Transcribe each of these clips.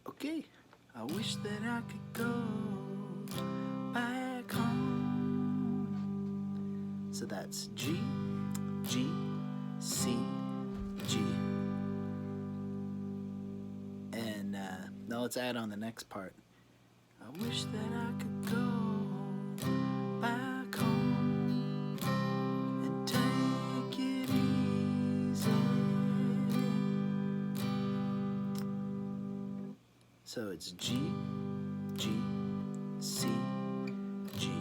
Okay, I wish that I could go back home. So that's G, G, C, G. And now let's add on the next part. I wish that I could go back home and take it easy. So it's G, G, C, G,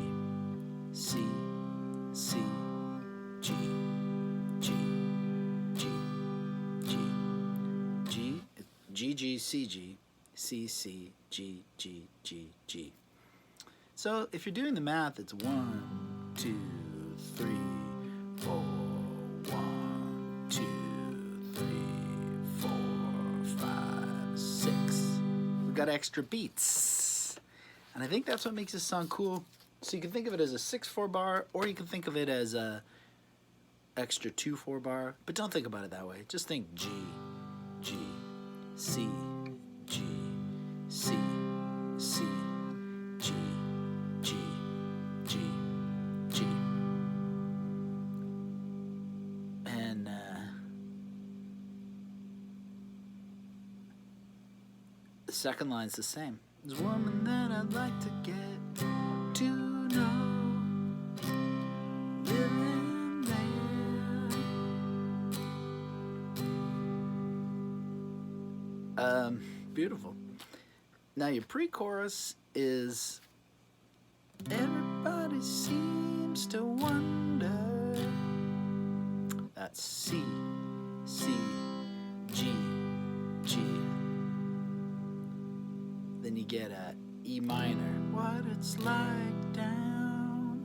C, C, G, G, G, G, G, G, G, C, G, C, C, G, G, G, G. So if you're doing the math, it's 1, 2, 3, 4, 1, 2, 3, 4, 5, 6. We've got extra beats. And I think that's what makes this song cool. So you can think of it as a 6/4 bar, or you can think of it as a extra 2/4 bar. But don't think about it that way. Just think G, G, C, G, C, C, G, G, G, G. And the second line's the same. There's a woman that I'd like to get to know, living there. Beautiful. Now your pre-chorus is everybody seems to wonder. That's C, C, G, G. Then you get a E minor. What it's like down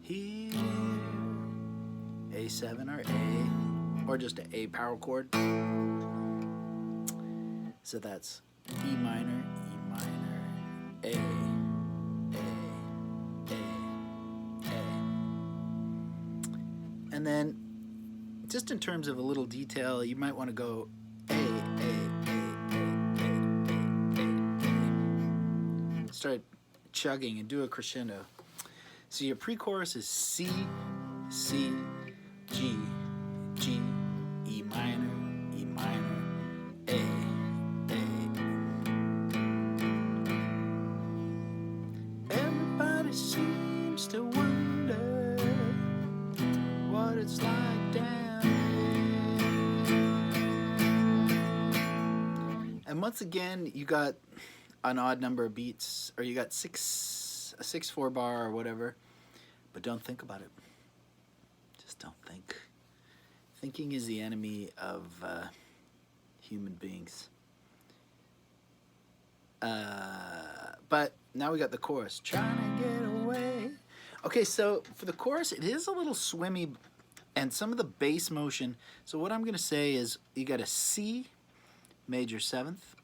here. A7 or A, or just an A power chord. So that's E minor, A, and then just in terms of a little detail, you might want to go A. Start chugging and do a crescendo. So your pre-chorus is C, C, G, G, E minor, A. Everybody seems to wonder what it's like down here. And once again, you got an odd number of beats, or you got a 6/4 bar or whatever, but don't think about it. Just don't think. Thinking is the enemy of human beings. But now we got the chorus. Trying to get away. Okay, so for the chorus, it is a little swimmy, and some of the bass motion. So what I'm going to say is you got a C major 7th,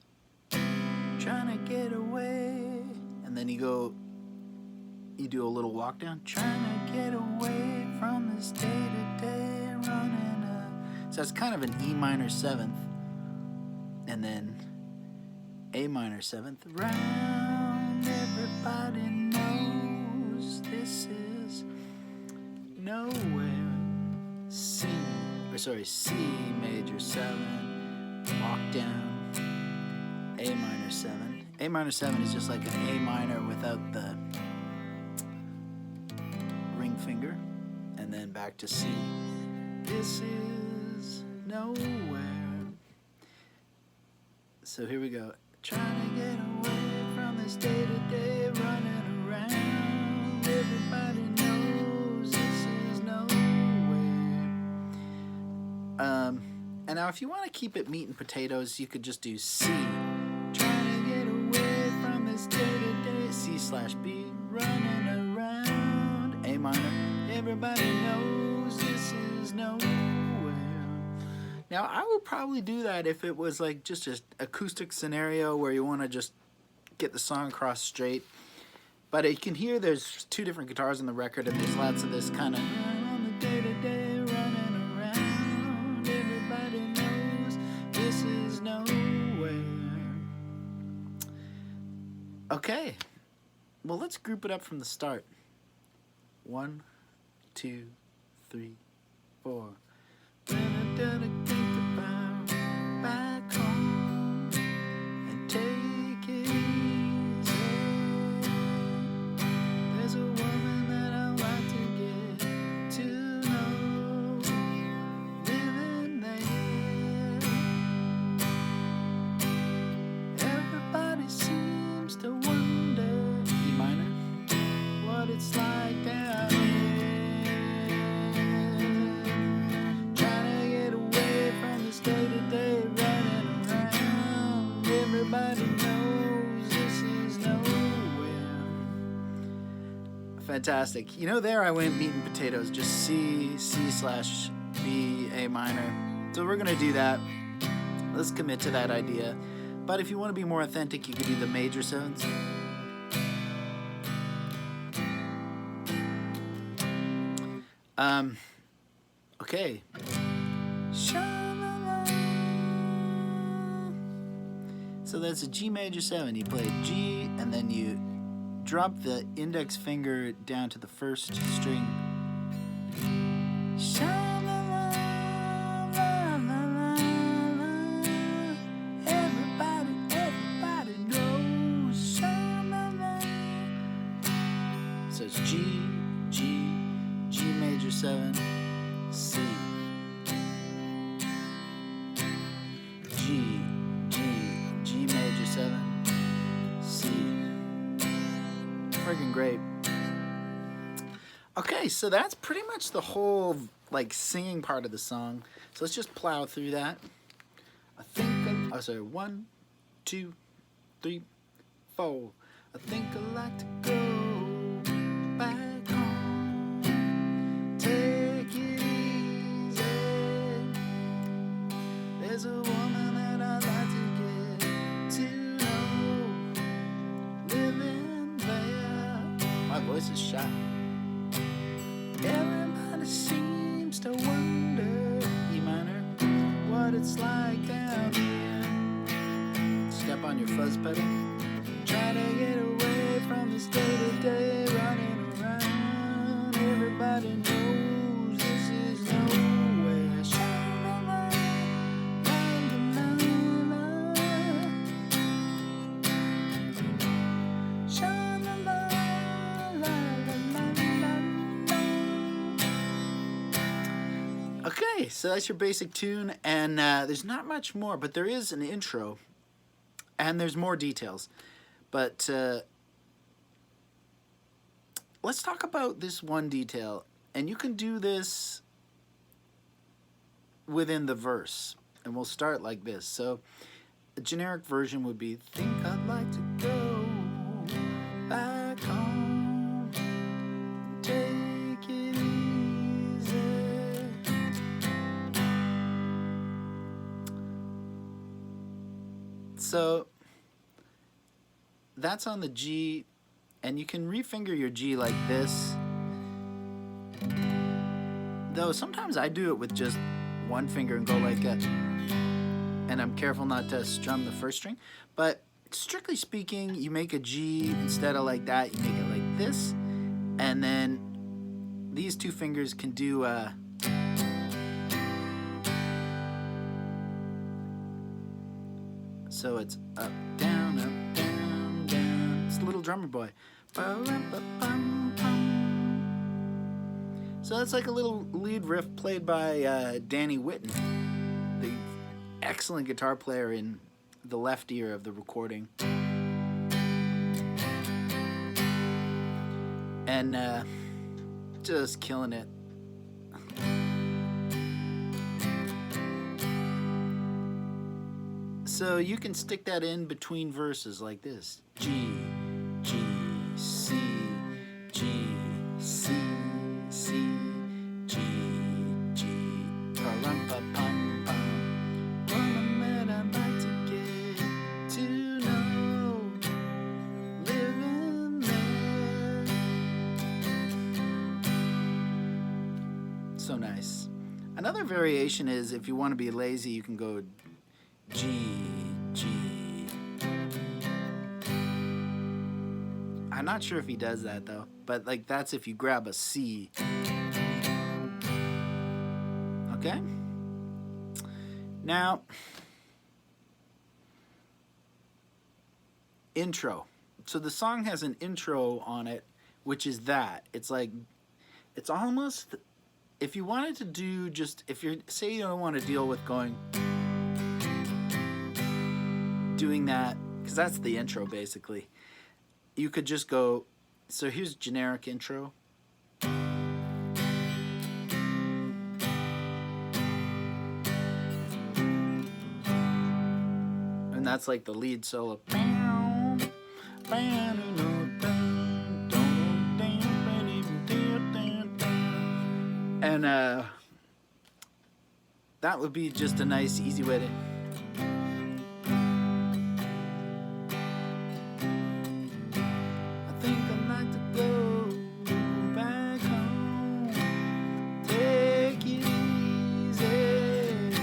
trying to get away, and then you do a little walk down, trying to get away from this day-to-day running. So it's kind of an E minor 7th, and then A minor 7th. Round, everybody knows this is nowhere. C major 7, walk down, A minor 7. A minor 7 is just like an A minor without the ring finger, and then back to C. This is nowhere. So here we go. Trying to get away from this day-to-day running around. Everybody knows this is nowhere. And now if you want to keep it meat and potatoes, you could just do C. Trying to get away from this day-to-day. C/B, running around. A minor. Everybody knows this is nowhere. Now, I would probably do that if it was like just an acoustic scenario where you want to just get the song across straight. But you can hear there's 2 different guitars on the record, and there's lots of this kind of on the day-to-day running around. Everybody knows this is nowhere. Okay, well, let's group it up from the start. 1, 2, 3, 4. Back home and take it easy. There's a woman that I like to get to know, living there. Everybody seems to wonder, E minor, what it's like down here. Trying to get away from this day-to-day running around. Everybody knows this is nowhere. Fantastic. You know, there I went meat and potatoes, just C, C/B, A minor. So we're going to do that. Let's commit to that idea. But if you want to be more authentic, you could do the major sevenths. Okay. So that's a G major 7. You play a G, and then you drop the index finger down to the first string. Everybody knows. So it's G, G, G major 7, C, G, G, G major 7, C. Friggin' great. Okay, so that's pretty much the whole like singing part of the song. So let's just plow through that. I think oh sorry, 1, 2, 3, 4. I think I'd like to go back home. Take it easy. There's a woman that I'd like to get to know, living there. My voice is shot. Everybody seems to wonder, E minor, what it's like down here. Step on your fuzz pedal. Try to get away from this day-to-day running around. Everybody knows this is nowhere. Sha-la-la, la-la-la-la. Sha-la-la, la-la-la-la. Okay, so that's your basic tune, and there's not much more, but there is an intro, and there's more details. But let's talk about this one detail, and you can do this within the verse, and we'll start like this. So a generic version would be, think I'd like to go back home, take it easy. So that's on the G, and you can refinger your G like this. Though sometimes I do it with just one finger and go like that, and I'm careful not to strum the first string. But strictly speaking, you make a G instead of like that, you make it like this, and then these two fingers can do so it's up, down, it's the Little Drummer Boy. So that's like a little lead riff played by Danny Whitten, the excellent guitar player in the left ear of the recording. And just killing it. So you can stick that in between verses like this. G, G, C, G, C, C, G, G, pa-rum-pa-pum-pum. Woman that I'd like to get to know, living there. So nice. Another variation is, if you want to be lazy, you can go G, G, I'm not sure if he does that though, but like that's if you grab a C. Okay? Now, intro. So the song has an intro on it, which is that. It's like, it's almost, if you wanted to do just, if you're, say you don't want to deal with doing that, because that's the intro basically. You could just go, so here's generic intro. And that's like the lead solo. And that would be just a nice, easy way to. I think I'd like to go back home, take it easy.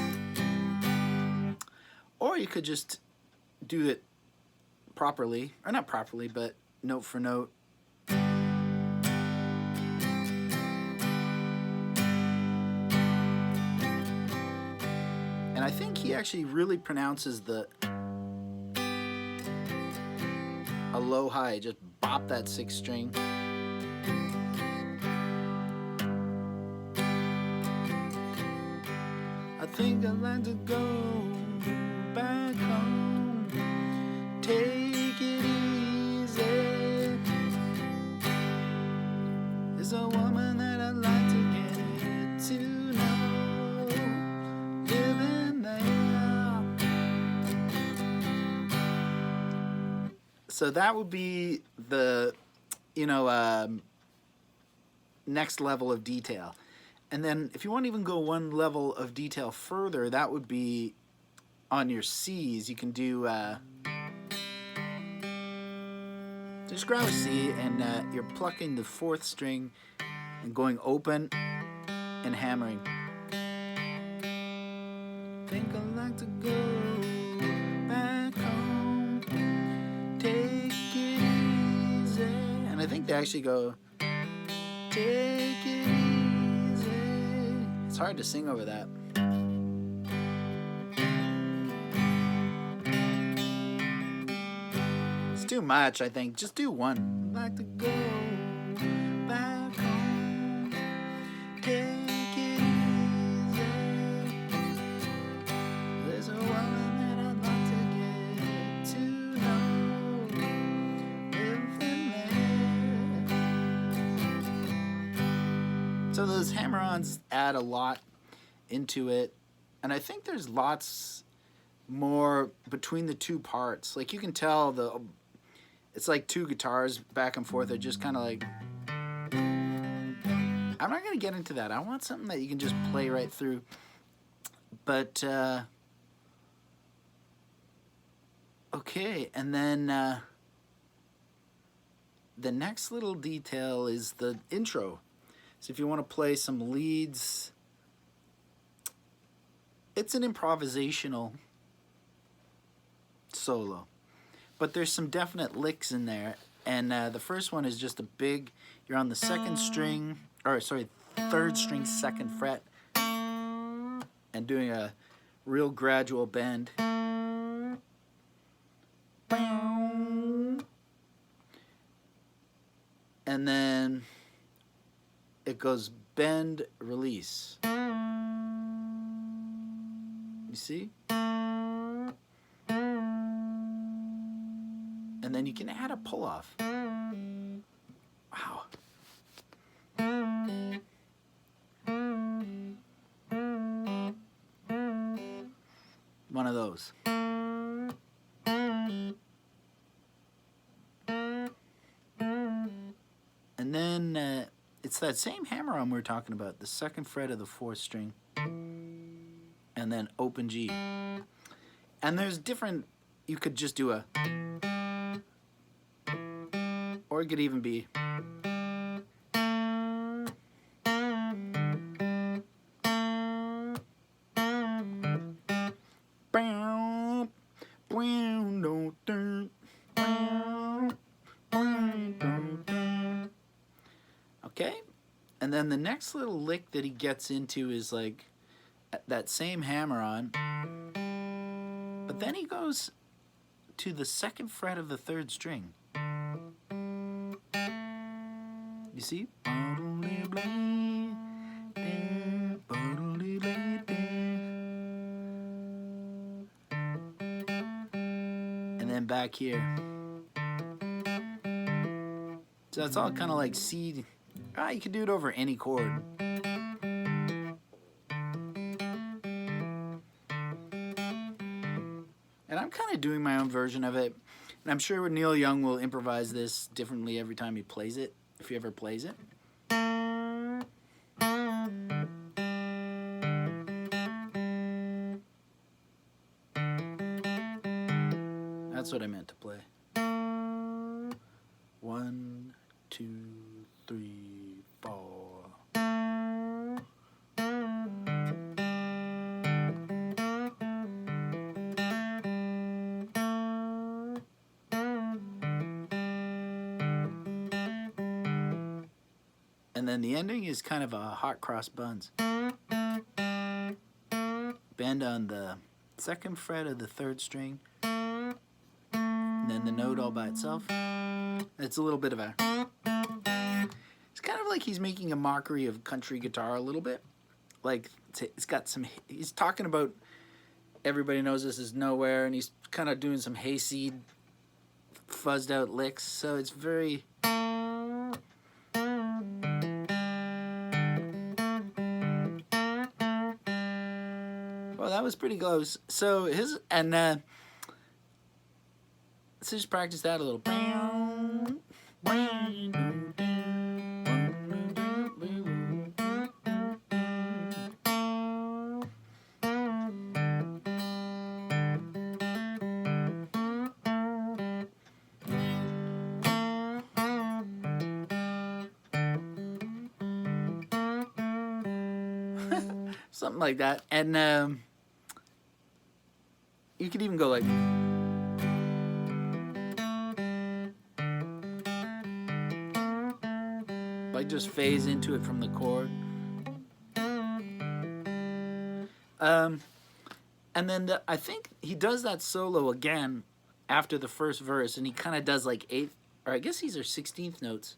Or you could just do it properly, or not properly, but note for note. And I think he actually really pronounces a low high, just bop that 6th string. I think I'd like to go back home, take it easy. There's a woman that I'd like to get to know, living there. So that would be the, next level of detail. And then if you want to even go one level of detail further, that would be on your C's. You can do, just grab a C and you're plucking the 4th string and going open and hammering. Think I'd like to go back home, take it easy. And I think they actually go, take it easy. It's hard to sing over that. It's too much, I think. Just do one. I'd like to go back home, take it easy. There's a woman that I'd like to get to know, living there. So those hammer-ons add a lot into it, and I think there's lots more between the two parts. Like you can tell it's like two guitars back and forth. They're just kind of like, I'm not gonna get into that. I want something that you can just play right through. But okay, and then the next little detail is the intro. So if you want to play some leads, it's an improvisational solo, but there's some definite licks in there. And the first one is just a big, you're on the 2nd string, or sorry, 3rd string, 2nd fret, and doing a real gradual bend. And then it goes bend, release. You see? And then you can add a pull-off. Wow. One of those. And then it's that same hammer-on we were talking about, the 2nd fret of the 4th string, and then open G. And there's different, you could just do a, or it could even be, Okay? And then the next little lick that he gets into is like that same hammer on. But then he goes to the 2nd fret of the 3rd string. You see? And then back here. So that's all kind of like C. You can do it over any chord. And I'm kind of doing my own version of it. And I'm sure Neil Young will improvise this differently every time he plays it, if he ever plays it. That's what I meant to play. 1, 2, 3, 4. And then the ending is kind of a hot cross buns. Bend on the 2nd fret of the 3rd string. And then the note all by itself. It's a little bit of a... It's kind of like he's making a mockery of country guitar a little bit. Like, it's got some... He's talking about Everybody Knows This Is Nowhere, and he's kind of doing some hayseed, fuzzed out licks. So it's very... Well, that was pretty close. So his... And, let's just practice that a little. Something like that. And you could even go like... just phase into it from the chord. And then I think he does that solo again after the first verse, and he kind of does like 8th, or I guess these are 16th notes.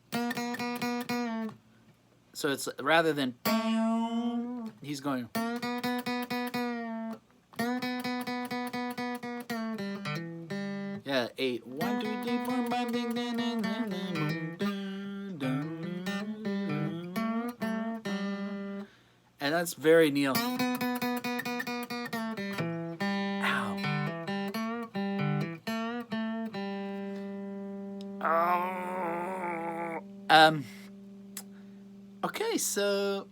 So it's rather than he's going. Yeah, 8. 1, 2, 3, 4, 5, 6, 7, 8, 9, 10. And that's very Neil. Ow. Oh. Okay, so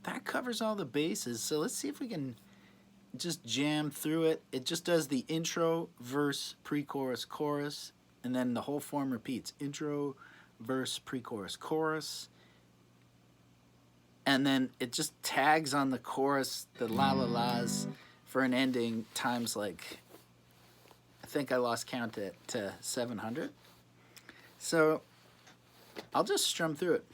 that covers all the bases. So let's see if we can just jam through it. It just does the intro, verse, pre-chorus, chorus, and then the whole form repeats. Intro, verse, pre-chorus, chorus. And then it just tags on the chorus, the la-la-las, for an ending times like, I think I lost count to 700. So I'll just strum through it.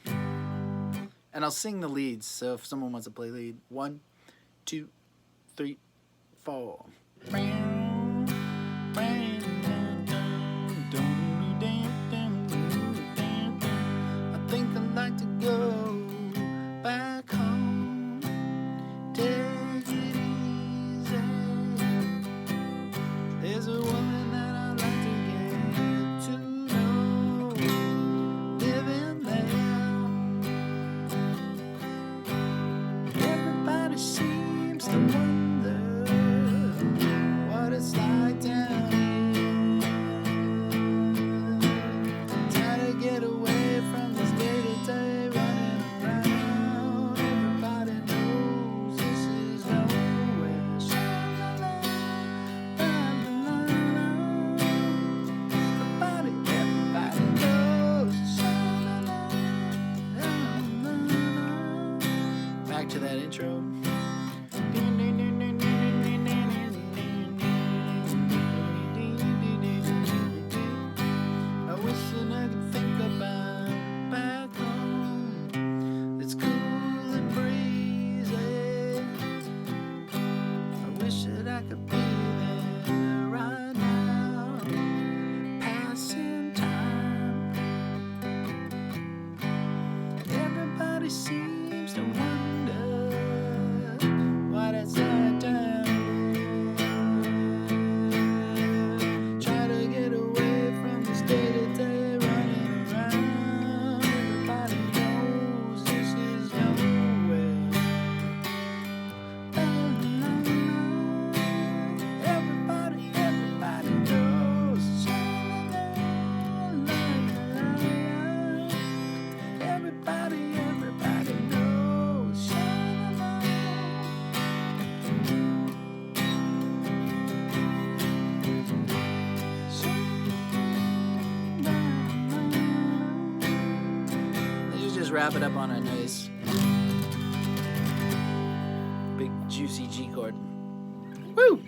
And I'll sing the leads, so if someone wants to play lead. 1, 2, 3, 4. I think I'd like to go back home, take it easy. There's a woman that I'd like to get to know, living there. Everybody seems to wonder what it's like down here. Try to get away from this day-to-day running around. Everybody knows this is nowhere. Sha-la-la, la-la-la. Everybody knows. Sha-la-la, la-la-la. Back to that intro. I wish that I could think about back wrap it up on a nice, big, juicy G chord. Woo!